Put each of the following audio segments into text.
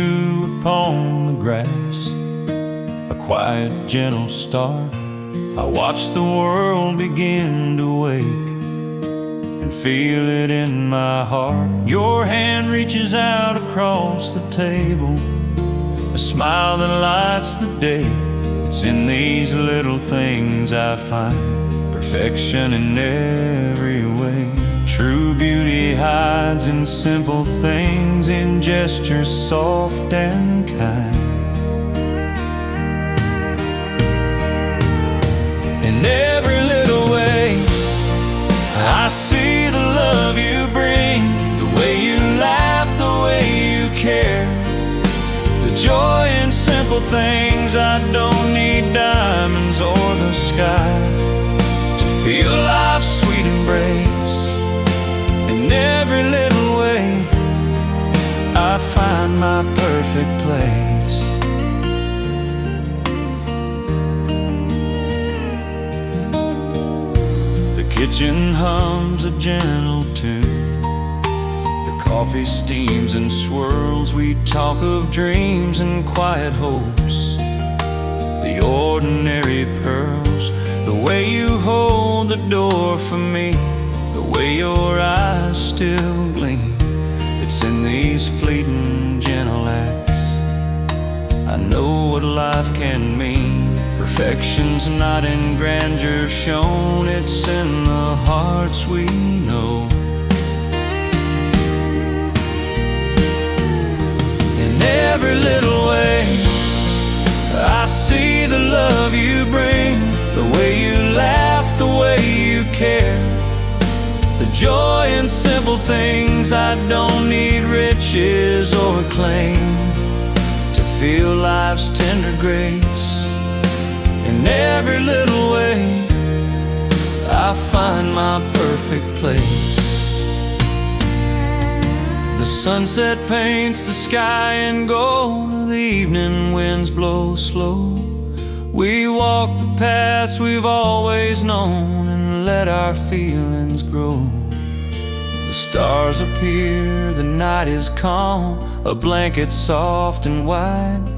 dew upon the grass, a quiet, gentle start. I watch the world begin to wake and feel it in my heart. Your hand reaches out across the table, a smile that lights the day. It's in these little things I find perfection in every way. True beauty hides in simple things, in gestures soft and kind. In every little way, I see the love you bring, the way you laugh, the way you care, the joy in simple things. I don't need diamonds or the sky to feel life's sweet embrace. In every little way, I find my perfect place. The kitchen hums a gentle tune, the coffee steams and swirls. We talk of dreams and quiet hopes, the ordinary pearls. The way you hold the door for me, the way your eyes still gleam. It's in these fleeting, gentle acts I know what life can mean. Perfection's not in grandeur shown, it's in the hearts we know. In every little way, I see the love you bring, the way you laugh, the way you care, the joy in simple things. I don't need riches or acclaim to feel life's tender grace. In every little way, I find my perfect place. The sunset paints the sky in gold, the evening winds blow slow. We walk the paths we've always known and let our feelings grow. The stars appear, the night is calm, a blanket soft and wide.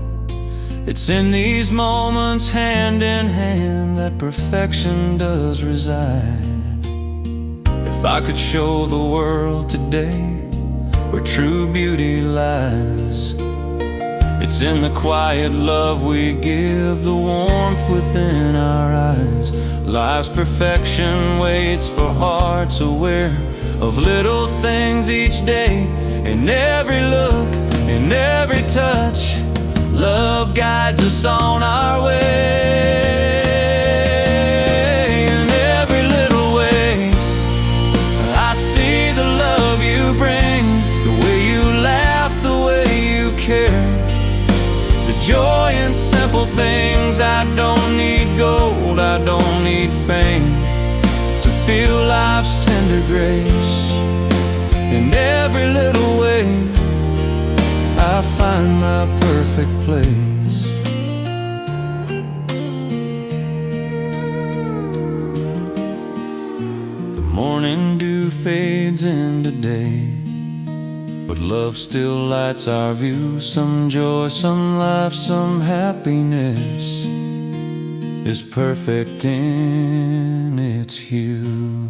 It's in these moments, hand in hand, that perfection does reside. If I could show the world today where true beauty lies, it's in the quiet love we give, the warmth within our eyes. Life's perfection waits for hearts aware of little things each day. In every look, in every touch, love guides us on our way. In every little way, I see the love you bring, the way you laugh, the way you care, the joy in simple things. I don't need gold, I don't need fame to feel life's tender grace. In every little way, I find my perfect place. The morning dew fades into day, but love still lights our view. Some joy, some life, some happiness is perfect in its hue.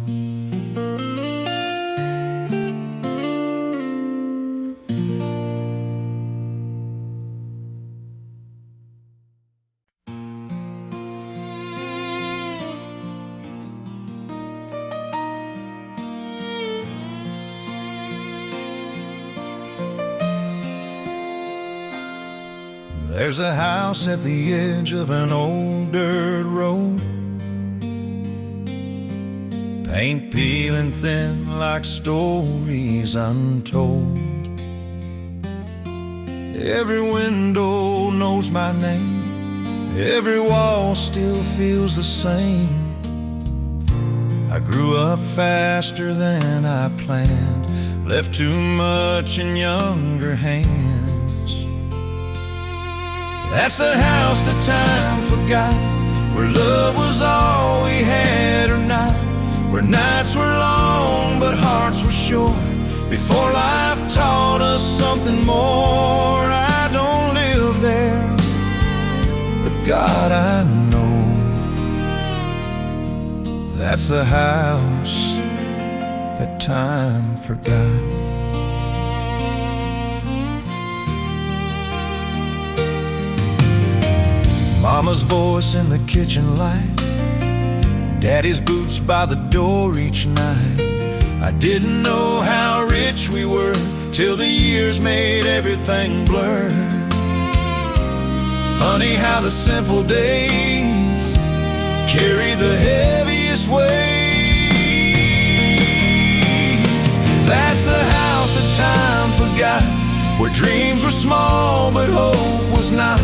There's a house at the edge of an old dirt road, paint peeling thin like stories untold. Every window knows my name, every wall still feels the same. I grew up faster than I planned, left too much in younger hands. That's the house that time forgot, where love was all we had or not, where nights were long but hearts were short, before life taught us something more. I That's the house that time forgot. Mama's voice in the kitchen light, Daddy's boots by the door each night. I didn't know how rich we were till the years made everything blur. Funny how the simple days carry the heaviest weight. That's the house that time forgot, where dreams were small but hope was not.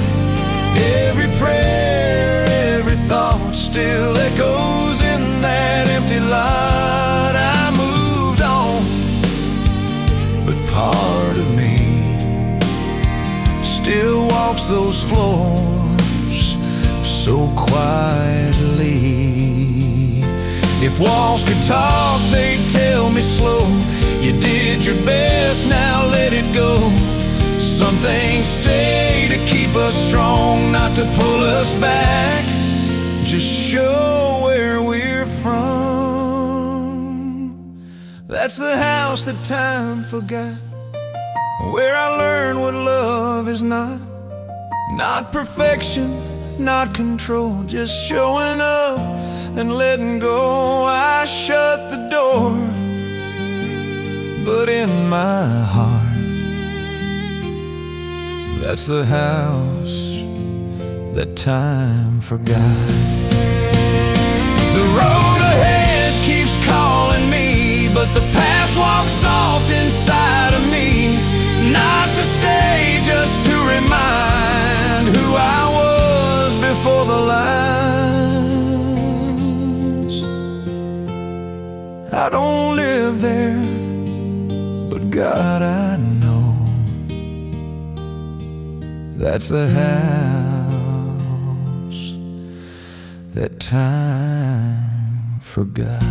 Every prayer, every thought still echoes in that empty lot. I moved on, but part of me still walks those floors so quietly. If walls could talk, they'd tell me slow, you did your best, now let it go. Some things stay to keep us strong, not to pull us back, just show where we're from. That's the house that time forgot, where I learned what love is not. Not perfection, not control, just showing up and letting go. I shut the door, but in my heart, that's the house that time forgot. The road ahead keeps calling me, but the past walks soft inside of me. Not to stay, just to remind who I was before the lines. I don't live there, but God, I know that's the house that time forgot.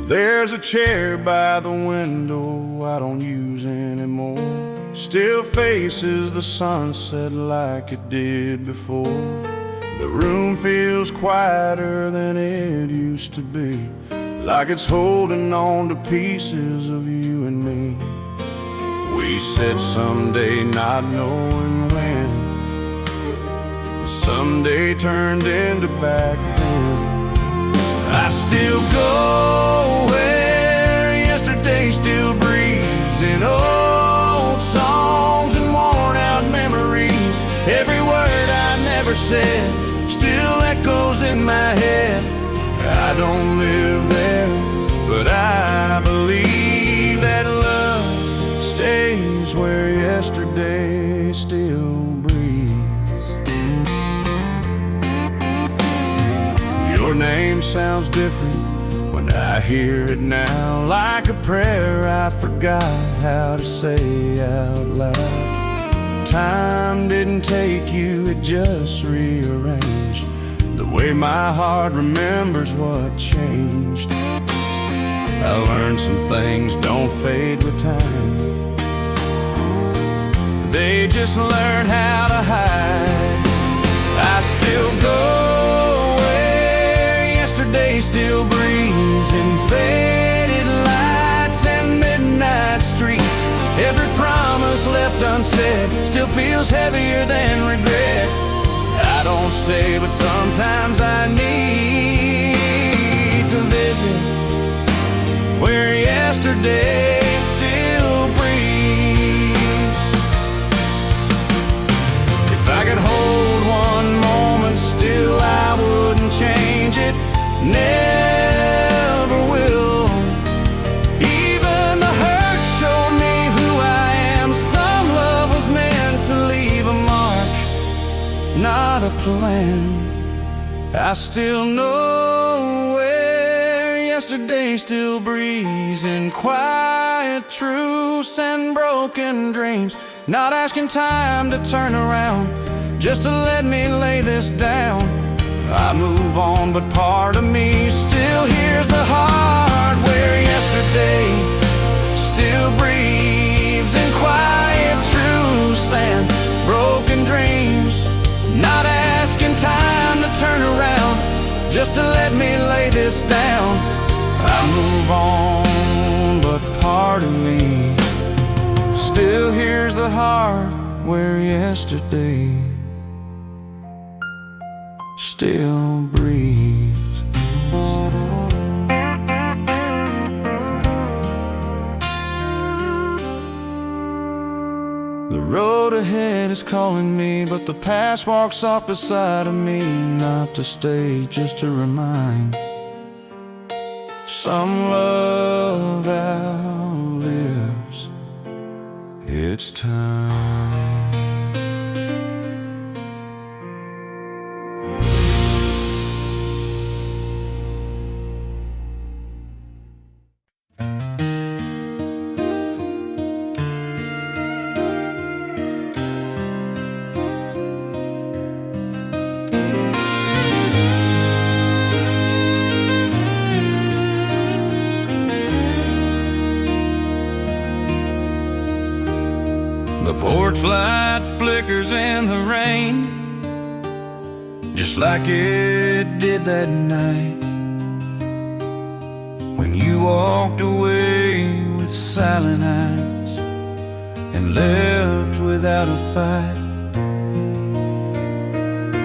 There's a chair by the window I don't use anymore. Still faces the sunset like it did before. The room feels quieter than it used to be, like it's holding on to pieces of you and me. We said someday, not knowing when. Someday turned into back then. I still go where yesterday still breathes, in old songs and worn out memories. Every word I never said still echoes in my head. I don't live there, but I believe that love stays where yesterday still breathes. Your name sounds different when I hear it now, like a prayer I forgot how to say out loud. Time didn't take you, it just rearranged the way my heart remembers what changed. I learned some things don't fade with time, they just learn how to hide. I still go where yesterday still breathes, in faded lights and midnight streets. Every promise left unsaid still feels heavier than regret. I don't stay, but sometimes I need to visit where yesterday still breathes. If I could hold one moment still, I wouldn't change it, never will. Even the hurt showed me who I am. Some love was meant to leave a mark, not a plan. I still know where yesterday still breathes in quiet truce and broken dreams. Not asking time to turn around, just to let me lay this down. I move on, but part of me still hears the heart where yesterday still breathes in quiet truce and broken dreams. Not asking time to turn around, just to let me lay this down. I move on, but part of me still hears the heart where yesterday still breathes. The road ahead is calling me, but the past walks off beside of me. Not to stay, just to remind. Some love outlives its time. The porch light flickers in the rain, just like it did that night when you walked away with silent eyes and left without a fight.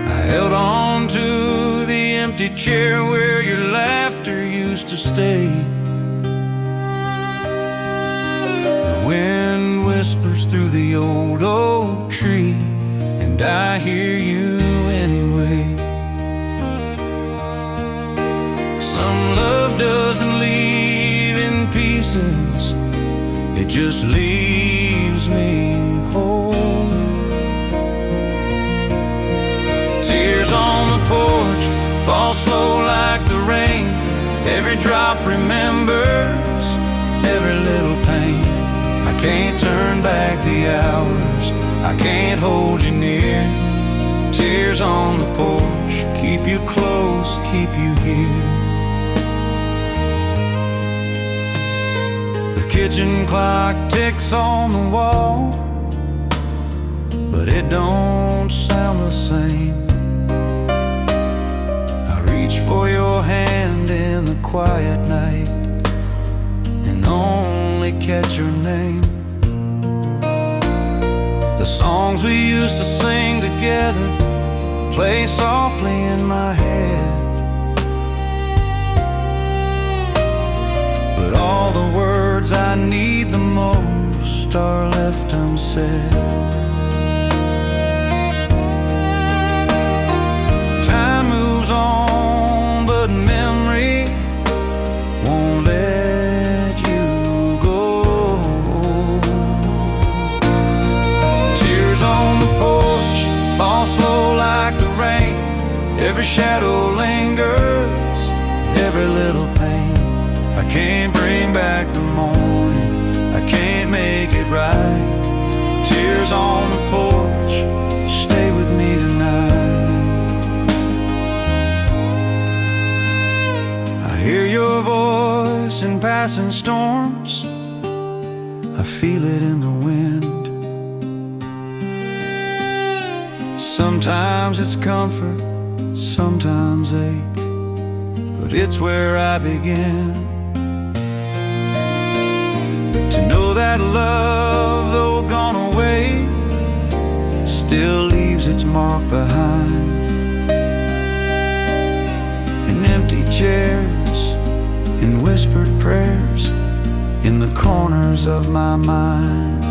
I held on to the empty chair where your laughter used to stay. The wind whispers through the old oak tree, and I hear you anyway. Some love doesn't leave in pieces, it just leaves me whole. Tears on the porch fall slow like the rain. Every drop remembers every little pain. I can't turn back the hours, I can't hold you near. Tears on the porch, keep you close, keep you here. The kitchen clock ticks on the wall, but it don't sound the same. I reach for your hand in the quiet night and only catch your name. The songs we used to sing together play softly in my head, but all the words I need the most are left unsaid. Time moves on, but memory won't let you go. Tears on the porch fall slow like the rain. Every shadow lingers, every little pain. I can't bring back the morning, I can't make it right. Tears on the porch, stay with me tonight. I hear your voice in passing storms, I feel it in the wind. Sometimes it's comfort, sometimes ache, but it's where I begin. To know that love, though gone away, still leaves its mark behind. In empty chairs, in whispered prayers, in the corners of my mind.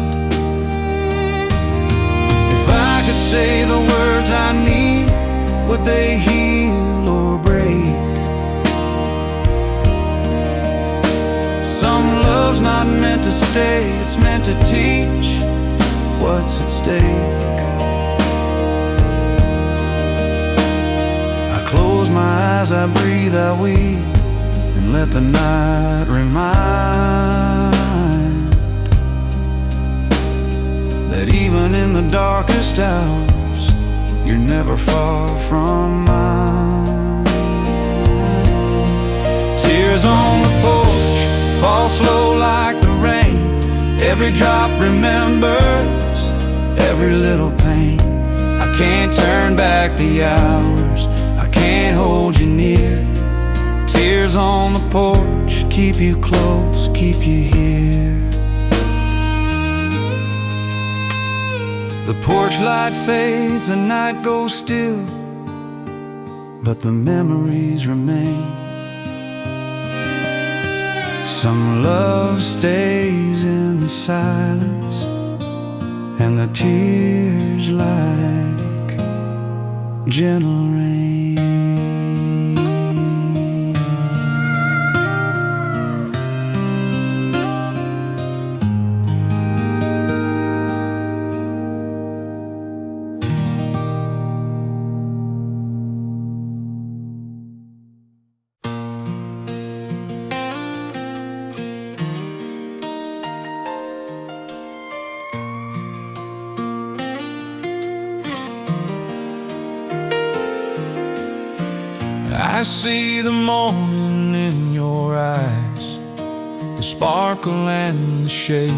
If I could say the words I need, would they heal or break? Some love's not meant to stay, it's meant to teach what's at stake. I close my eyes, I breathe, I weep, and and let the night remind that even in the darkest hours, you're never far from mine. Tears on the porch fall slow like the rain. Every drop remembers every little pain. I can't turn back the hours, I can't hold you near. Tears on the porch keep you close, keep you here. The porch light fades, the night goes still, but the memories remain. Some love stays in the silence, and the tears like gentle rain. I see the morning in your eyes, the sparkle and the shade,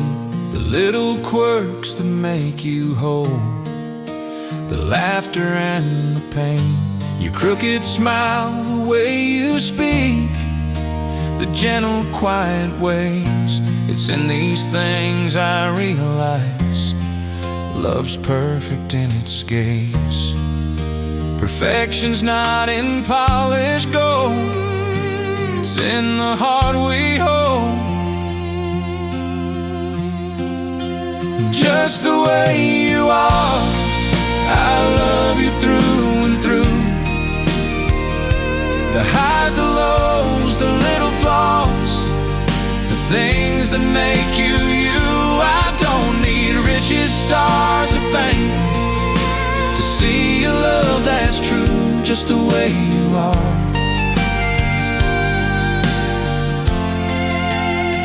the little quirks that make you whole, the laughter and the pain, your crooked smile, the way you speak, the gentle quiet ways. It's in these things I realize love's perfect in its gaze. Perfection's not in polished gold, it's in the heart we hold. Just the way you are, I love you through and through. The highs, the lows, the little flaws, the things that make you you. I don't need riches, stars, or fame to see a love that's true, just the way you are.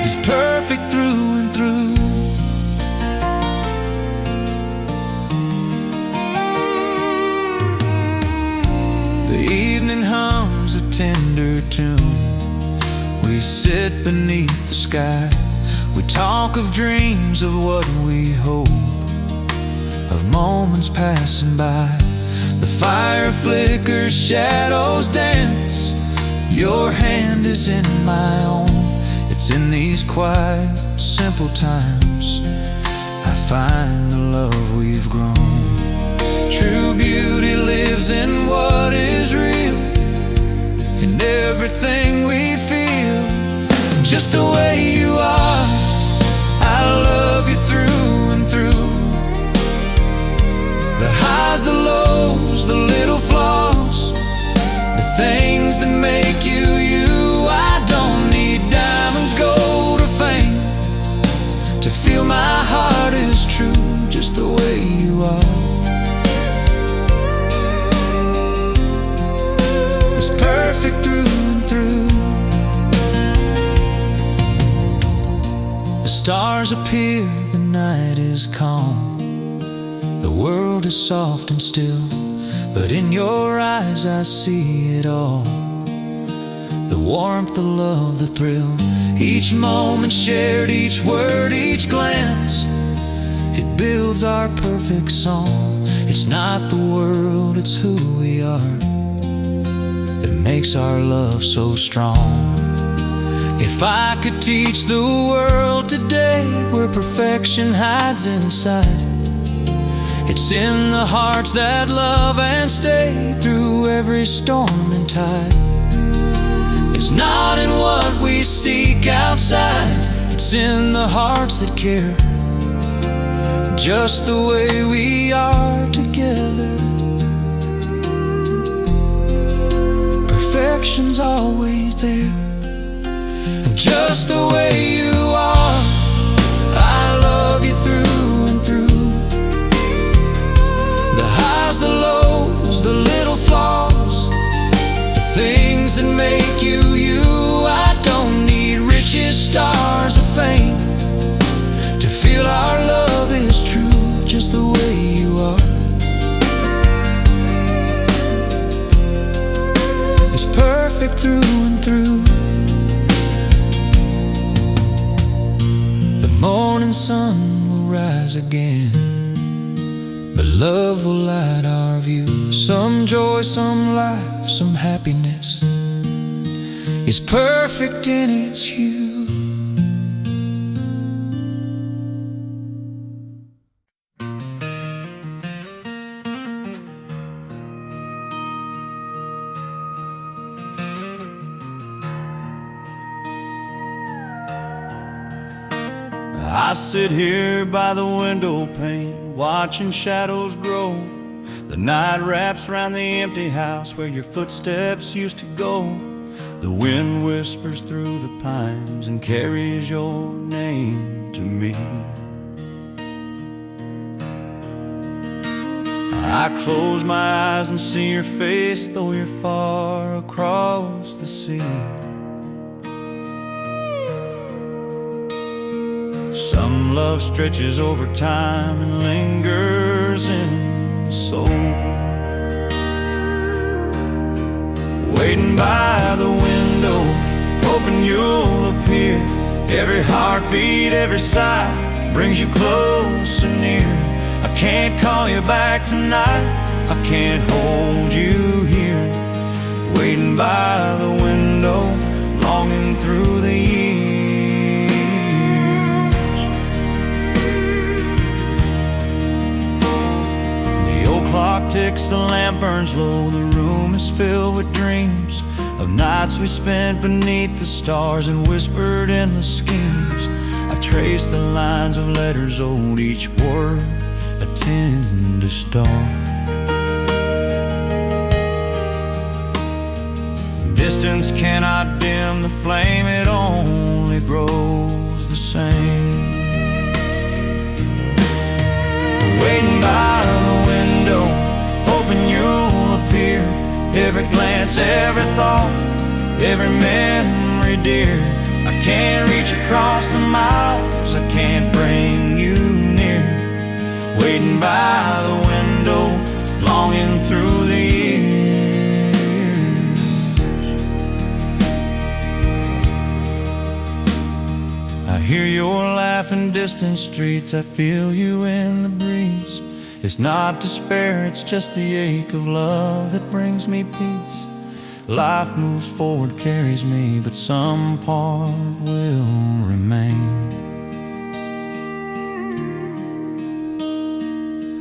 Is perfect through and through. The evening hums a tender tune. We sit beneath the sky. We talk of dreams, of what we hope, of moments passing by. The fire flickers, shadows dance. Your hand is in my own. It's in these quiet, simple times I find the love we've grown. True beauty lives in what is real, in everything we feel. Just the way you are, I love you through and through. The highs, the lows, the little flaws, the things that make you you. I don't need diamonds, gold, or fame to feel my heart is true, just the way you are. It's perfect through and through. The stars appear, the night is calm, the world is soft and still, but in your eyes I see it all. The warmth, the love, the thrill, each moment shared, each word, each glance, it builds our perfect song. It's not the world, it's who we are that makes our love so strong. If I could teach the world today where perfection hides inside, it's in the hearts that love and stay through every storm and tide. It's not in what we seek outside, it's in the hearts that care, just the way we are together. Perfection's always there, and just the way you are, I love you through and through. The highs, the lows, the little flaws, the things that make you you. I perfect through and through. The morning sun will rise again, but love will light our view. Some joy, some life, some happiness is perfect in its hue. I sit here by the window pane, watching shadows grow. The night wraps around the empty house where your footsteps used to go. The wind whispers through the pines and carries your name to me. I close my eyes and see your face, though you're far across the sea. Some love stretches over time and lingers in the soul. Waiting by the window, hoping you'll appear. Every heartbeat, every sigh brings you closer near. I can't call you back tonight, I can't hold you here. Waiting by the window, longing through the years. Clock ticks, the lamp burns low. The room is filled with dreams of nights we spent beneath the stars and whispered endless schemes. I trace the lines of letters old, each word a tender star. Distance cannot dim the flame, it only grows the same. Waiting by the window, hoping you'll appear. Every glance, every thought, every memory dear. I can't reach across the miles, I can't bring you near. Waiting by the window, longing through the years. I hear your laugh in distant streets, I feel you in the breeze. It's not despair, it's just the ache of love that brings me peace. Life moves forward, carries me, but some part will remain.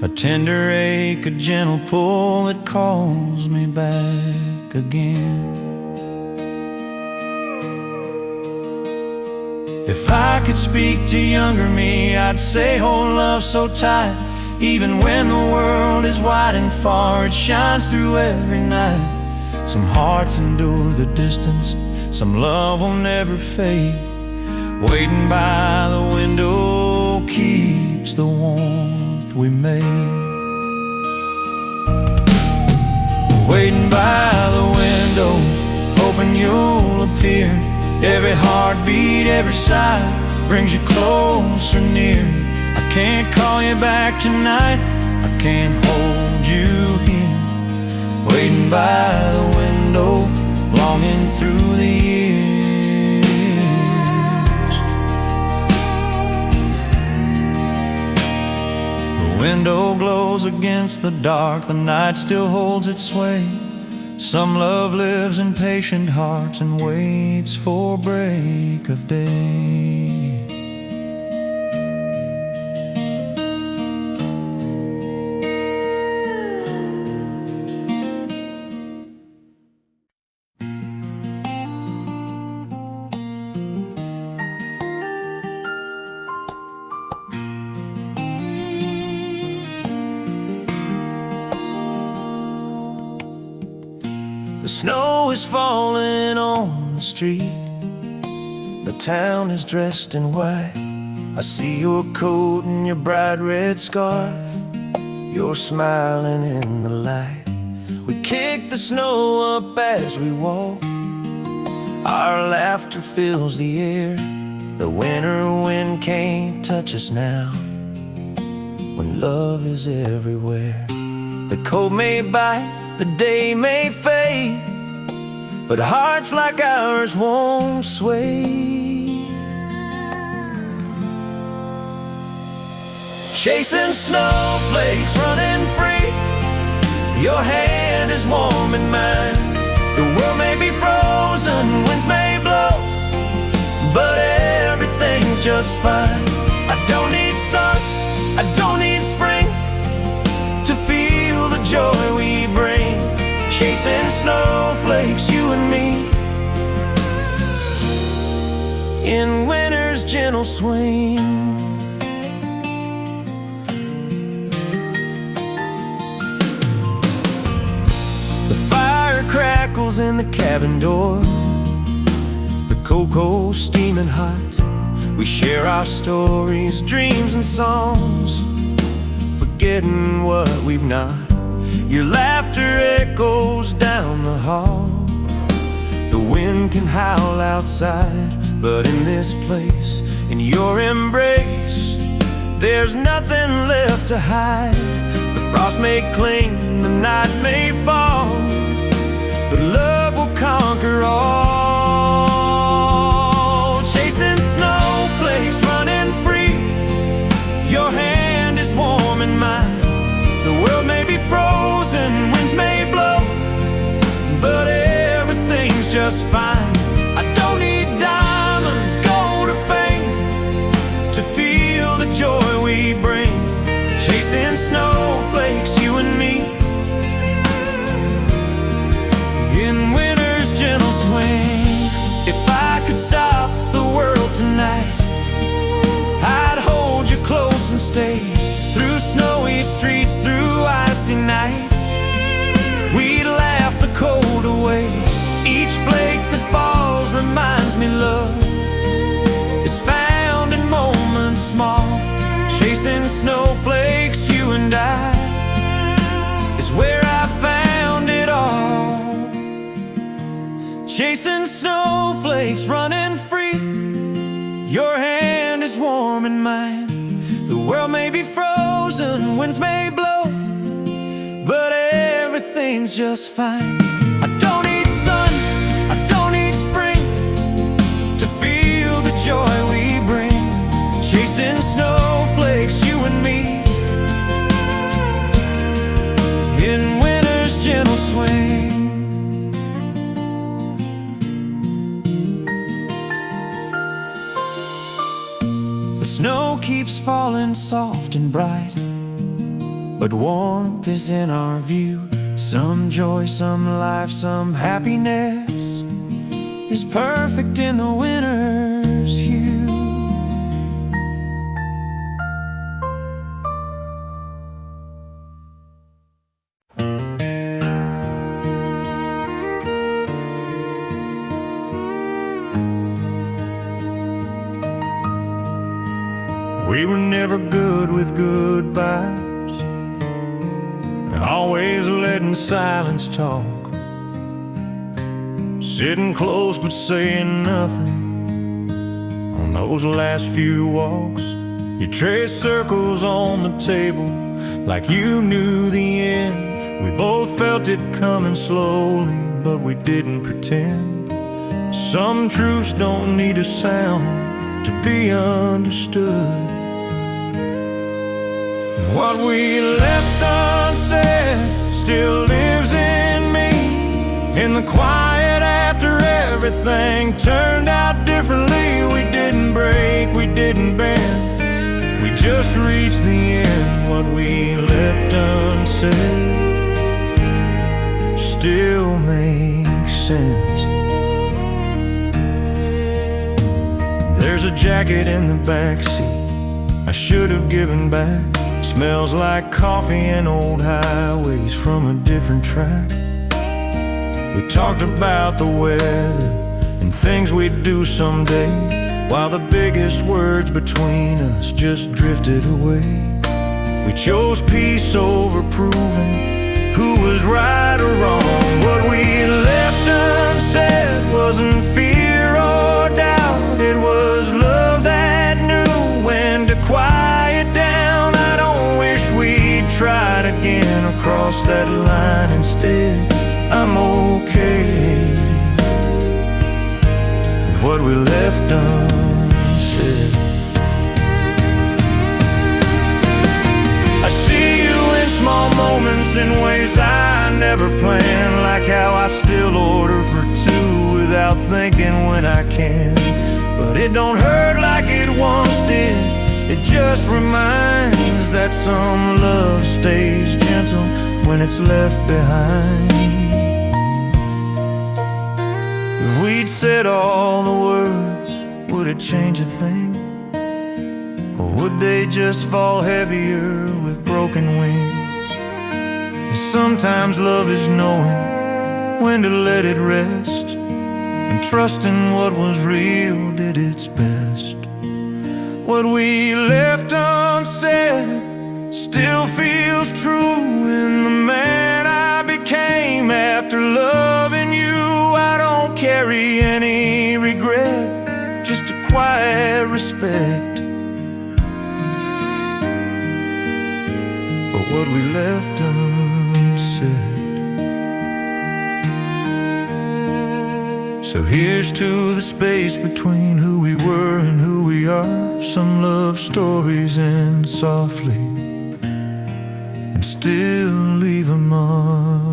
A tender ache, a gentle pull that calls me back again. If I could speak to younger me, I'd say hold love so tight. Even when the world is wide and far, it shines through every night. Some hearts endure the distance, some love will never fade. Waiting by the window keeps the warmth we made. Waiting by the window, hoping you'll appear. Every heartbeat, every sigh brings you closer near. I can't call you back tonight, I can't hold you here. Waiting by the window, longing through the years. The window glows against the dark, the night still holds its sway. Some love lives in patient hearts and waits for break of day. The snow is falling on the street, the town is dressed in white. I see your coat and your bright red scarf, you're smiling in the light. We kick the snow up as we walk, our laughter fills the air. The winter wind can't touch us now, when love is everywhere. The cold may bite, the day may fade, but hearts like ours won't sway. Chasing snowflakes, running free. Your hand is warm in mine. The world may be frozen, winds may blow, but everything's just fine. I don't need sun, I don't need spring to feel the joy we bring. Chasing snowflakes, you and me, in winter's gentle swing. Crackles in the cabin door, the cocoa steaming hot. We share our stories, dreams and songs, forgetting what we've not. Your laughter echoes down the hall. The wind can howl outside, but in this place, in your embrace, there's nothing left to hide. The frost may cling, the night may fall, but love will conquer all. Chasing snowflakes, running free. Your hand is warm in mine. The world may be frozen, winds may blow, but everything's just fine. I don't need diamonds, gold or fame to feel the joy we bring. Chasing snowflakes, you and me, in winter's gentle swing. If I could stop the world tonight, I'd hold you close and stay. Through snowy streets, through icy nights, we'd laugh the cold away. Each flake that falls reminds me love is found in moments small. Chasing snowflakes, you and I, is where I found it all. Chasing snowflakes, running free. Your hand is warm in mine. The world may be frozen, winds may blow, but everything's just fine. I don't need sun, I don't need spring to feel the joy we bring. Chasing snowflakes, you and me, in winter's gentle swing. Snow keeps falling soft and bright, but warmth is in our view. Some joy, some life, some happiness is perfect in the winter's hue. We were never good with goodbyes, always letting silence talk, sitting close but saying nothing on those last few walks. You traced circles on the table like you knew the end. We both felt it coming slowly, but we didn't pretend. Some truths don't need a sound to be understood. What we left unsaid still lives in me, in the quiet after everything turned out differently. We didn't break, we didn't bend, we just reached the end. What we left unsaid still makes sense. There's a jacket in the backseat I should have given back. Smells like coffee and old highways from a different track. We talked about the weather and things we'd do someday, while the biggest words between us just drifted away. We chose peace over proving who was right or wrong. What we left unsaid wasn't fear or doubt, it was love that knew when to quiet down. I don't wish we'd tried again or crossed that line instead. I'm okay what we left unsaid. I see you in small moments in ways I never planned, like how I still order for two without thinking when I can. But it don't hurt like it once did. It just reminds that some love stays gentle when it's left behind. If we'd said all the words, would it change a thing? Or would they just fall heavier with broken wings? And sometimes love is knowing when to let it rest, and trusting what was real did its best. What we left unsaid still feels true in the man I became after loving you. I don't carry any regret, just a quiet respect for what we left unsaid. So here's to the space between who we were and who we are. Some love stories end softly and still leave a mark.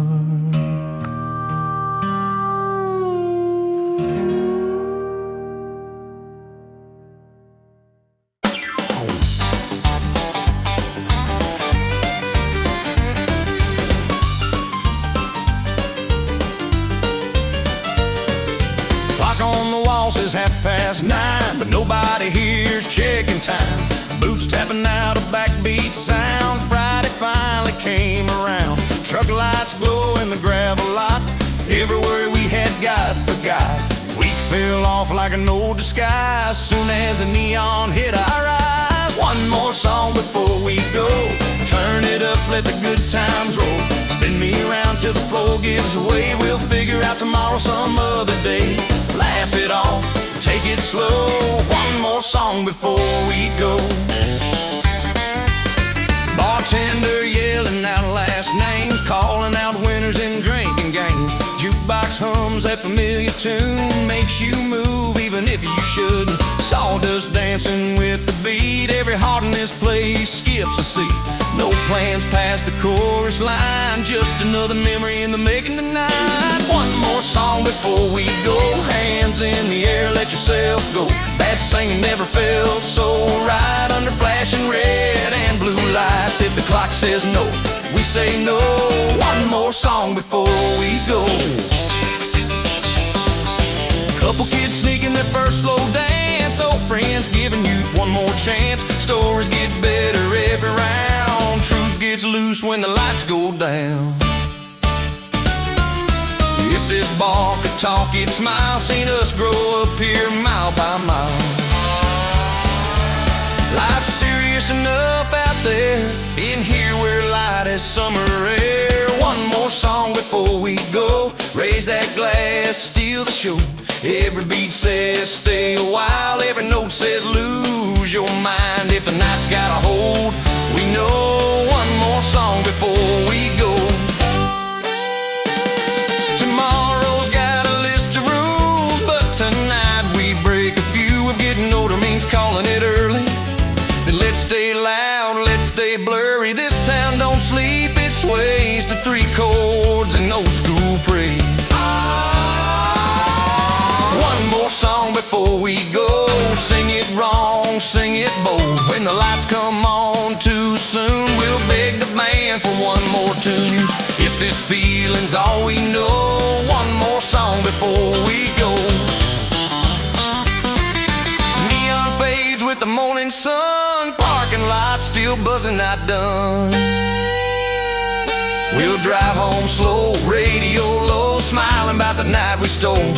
Says 9:30, but nobody here's checking time. Boots tapping out a backbeat sound. Friday finally came around. Truck lights glow in the gravel lot. Everywhere we had got forgot. Week fell off like an old disguise. Soon as the neon hit our eyes. One more song before we go. Turn it up, let the good times roll. Spin me around till the floor gives way. We'll figure out tomorrow some other day. Laugh it off, take it slow. One more song before we go. Bartender yelling out last names, calling out winners in drinking games. Jukebox hums that familiar tune, makes you move even if you shouldn't. Sawdust dancing with the beat. Every heart in this place skips a seat. No plans past the chorus line, just another memory in the making tonight. One more song before we go. Hands in the air, let yourself go. Bad singing never felt so right. Under flashing red and blue lights. If the clock says no, we say no. One more song before we go. Couple kids sneaking their first slow dance. Old friends giving you one more chance. Stories get better every round. Truth gets loose when the lights go down. If this bar could talk, it'd smile. Seen us grow up here mile by mile. Life's serious enough out there. In here we're light as summer air. One more song before we go. Raise that glass, steal the show. Every beat says stay a while. Every note says lose your mind. If the night's got a hold, we know. One more song before we go. Tomorrow's got a list of rules, but tonight we break a few. If getting older means calling it early, then let's stay loud, let's stay blurry. This town don't sleep, it sways to 3 chords and old school praise. One more song before we go. Sing it wrong, sing it bold. When the lights come on too soon, we'll beg the band for one more tune. If this feeling's all we know, one more song before we go. Neon fades with the morning sun. Parking lot still buzzing, not done. We'll drive home slow, radio low, smiling about the night we stole.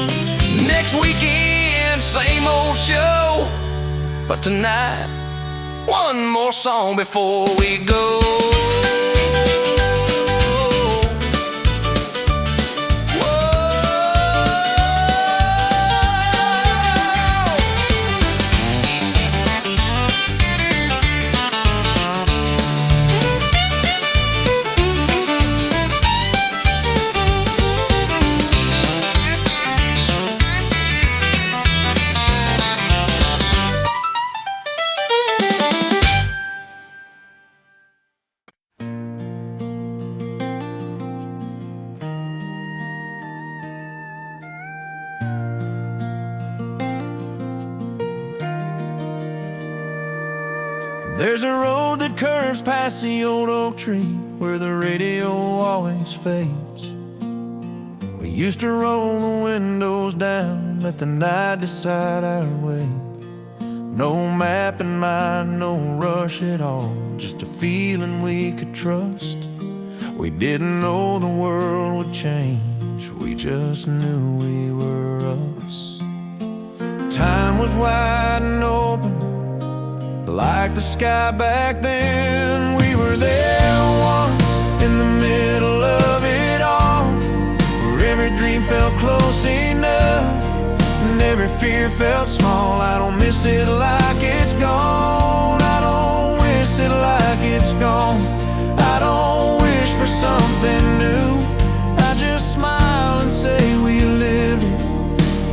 Next weekend, same old show. But tonight, one more song before we go. There's a road that curves past the old oak tree where the radio always fades. We used to roll the windows down, let the night decide our way. No map in mind, no rush at all, just a feeling we could trust. We didn't know the world would change, we just knew we were us. Time was wide and open, like the sky back then. We were there once, in the middle of it all, where every dream felt close enough, and every fear felt small. I don't miss it like it's gone, I don't wish it like it's gone. I don't wish for something new, I just smile and say we lived it.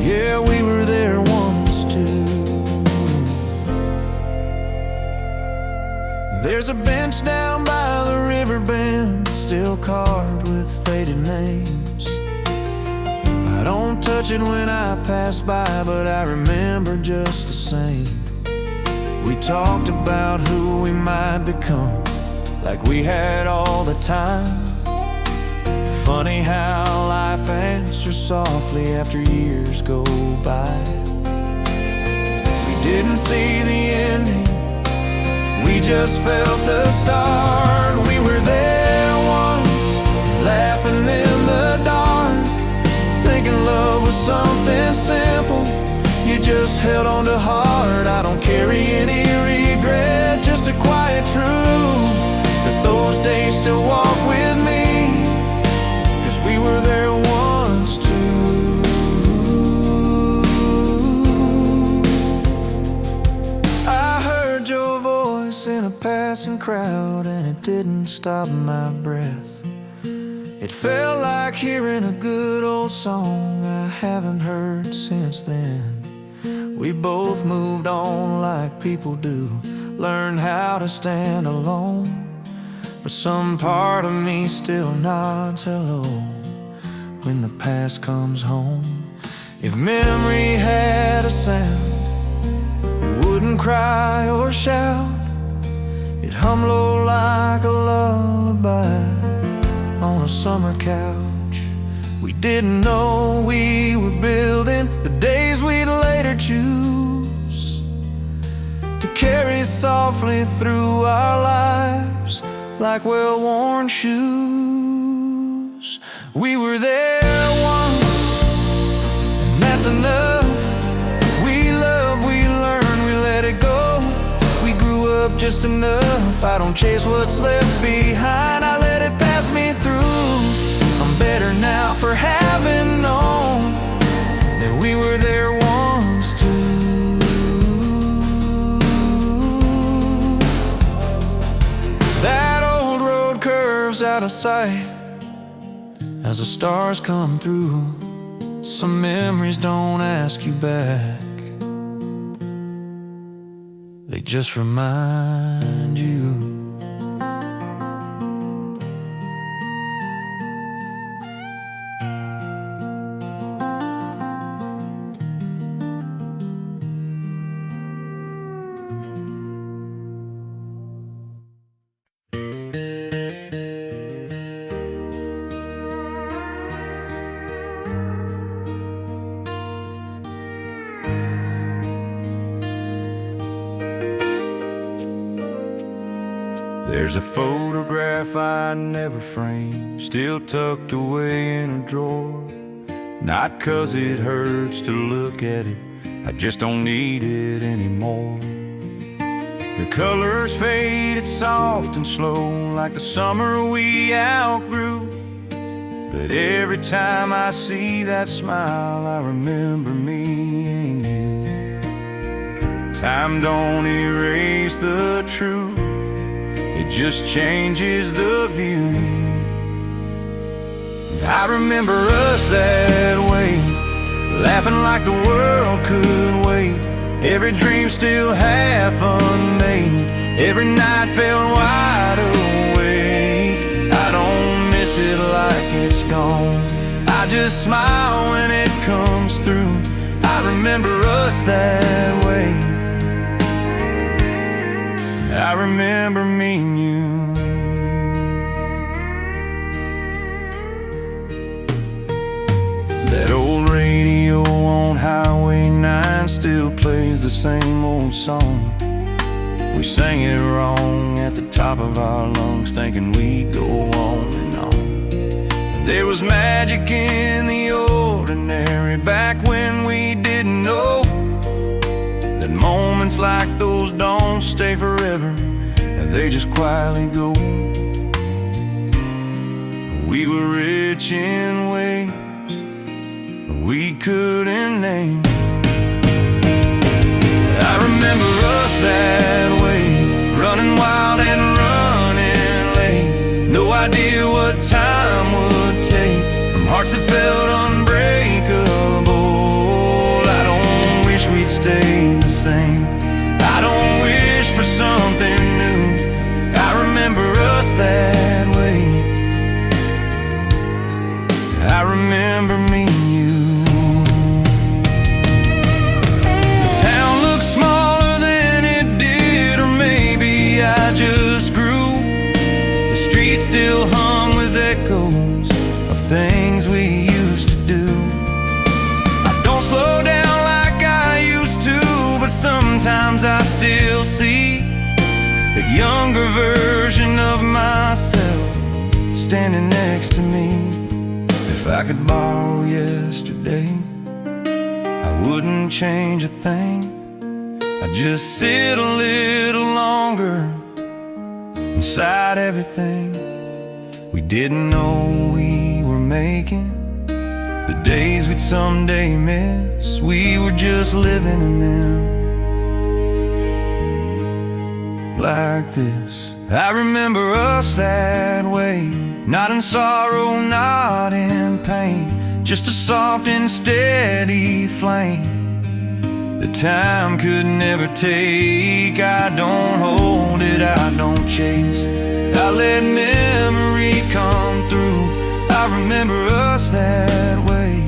Yeah, we were there once too. There's a bench down by the river bend, still carved with faded names. I don't touch it when I pass by, but I remember just the same. We talked about who we might become, like we had all the time. Funny how life answers softly after years go by. We didn't see the ending, we just felt the start. We were there once, laughing in the dark, thinking love was something simple you just held on to hard. I don't carry any regret, just a quiet truth that those days still walk with me, 'cause we were there once too. I heard your voice in a passing crowd, and it didn't stop my breath. It felt like hearing a good old song I haven't heard since then. We both moved on like people do, learned how to stand alone, but some part of me still nods hello when the past comes home. If memory had a sound, it wouldn't cry or shout, it'd hum low like a lullaby on a summer couch. We didn't know we were building the days we'd later choose to carry softly through our lives like well-worn shoes. We were there once, and that's enough. We loved, we learned, we let it go. We grew up just enough. I don't chase what's left behind, I let it pass me through. I'm better now for having known that we were there once too. That old road curves out of sight as the stars come through. Some memories don't ask you back, they just remind you. There's a photograph I never framed, still tucked away in a drawer. Not 'cause it hurts to look at it, I just don't need it anymore. The colors faded soft and slow, like the summer we outgrew. But every time I see that smile, I remember me and you. Time don't erase the truth, it just changes the view. I remember us that way, laughing like the world could wait. Every dream still half unmade, every night felt wide awake. I don't miss it like it's gone, I just smile when it comes through. I remember us that way. I remember me and you. That old radio on Highway 9 still plays the same old song. We sang it wrong at the top of our lungs, thinking we'd go on and on. There was magic in the ordinary back when we didn't know that moments like those don't stay forever, and they just quietly go. We were rich in ways we couldn't name. I remember us that way, running wild and running late. No idea what time would take, from hearts that felt unbreakable. I don't wish we'd stayed the same. I don't wish for something new. I remember us that way. I remember me and you. The town looked smaller than it did, or maybe I just grew. The streets still hum with echoes of things we used to do. I don't slow down like I used to, but sometimes I still see that younger version of myself standing next to me. If I could borrow yesterday, I wouldn't change a thing. I'd just sit a little longer inside everything we didn't know we were making. The days we'd someday miss, we were just living in them. Like this, I remember us that way, not in sorrow, not in pain, just a soft and steady flame that time could never take. I don't hold it, I don't chase, I let memory come through. I remember us that way.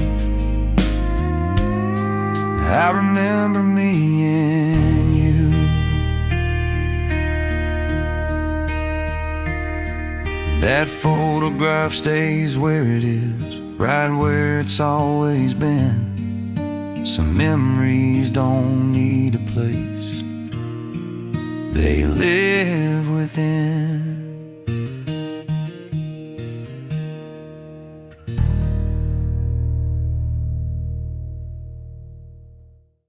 I remember me and you. That photograph stays where it is, right where it's always been. Some memories don't need a place, they live within.